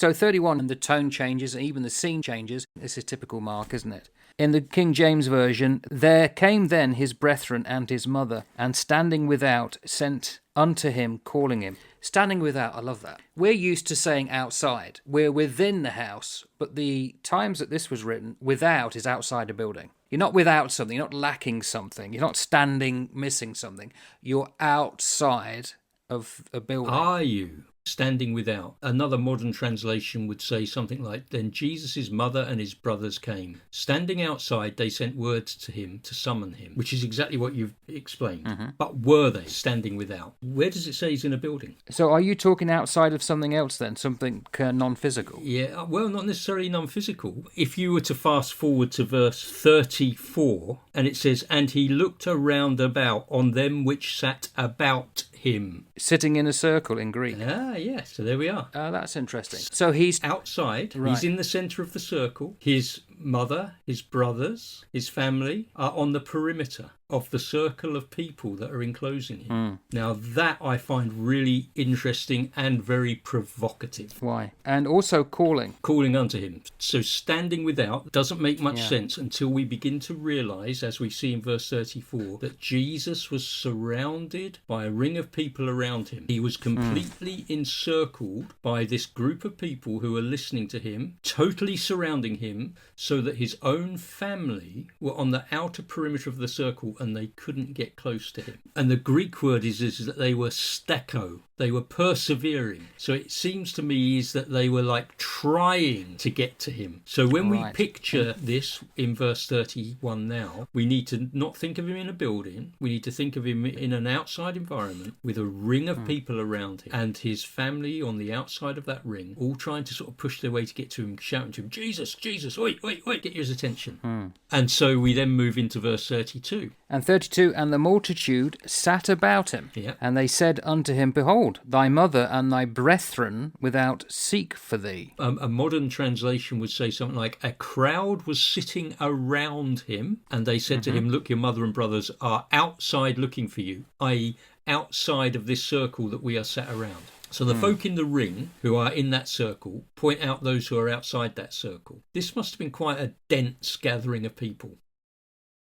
So 31, and the tone changes, and even the scene changes. This is typical Mark, isn't it? In the King James Version, there came then his brethren and his mother, and standing without, sent unto him, calling him. Standing without, I love that. We're used to saying outside. We're within the house, but the times that this was written, without is outside a building. You're not without something, you're not lacking something, you're not standing missing something. You're outside of a building. Are you standing without? Another modern translation would say something like, then Jesus' mother and his brothers came. Standing outside, they sent words to him to summon him, which is exactly what you've explained. Mm-hmm. But were they standing without? Where does it say he's in a building? So are you talking outside of something else then? Something non-physical? Yeah, well, not necessarily non-physical. If you were to fast forward to verse 34, and it says, and he looked around about on them which sat about him. Sitting in a circle in Greek. Ah, yes. So there we are. That's interesting. So he's outside. Right. He's in the centre of the circle. His mother, his brothers, his family are on the perimeter of the circle of people that are enclosing him. Now that I find really interesting and very provocative. Why? And also calling unto him. So standing without doesn't make much sense until we begin to realise, as we see in verse 34, that Jesus was surrounded by a ring of people around him. He was completely encircled by this group of people who are listening to him, totally surrounding him, so that his own family were on the outer perimeter of the circle and they couldn't get close to him. And the Greek word is that they were steko. They were persevering. So it seems to me is that they were like trying to get to him. So when we picture this in verse 31 now, we need to not think of him in a building. We need to think of him in an outside environment with a ring of people around him and his family on the outside of that ring, all trying to sort of push their way to get to him, shouting to him, Jesus, Jesus, oi, oi, oi, get his attention. And so we then move into verse 32. And 32, and the multitude sat about him, Yeah. and they said unto him, Behold, thy mother and thy brethren without seek for thee. A modern translation would say something like, a crowd was sitting around him, and they said to him, look, your mother and brothers are outside looking for you, i.e. outside of this circle that we are sat around. So the folk in the ring who are in that circle point out those who are outside that circle. This must have been quite a dense gathering of people.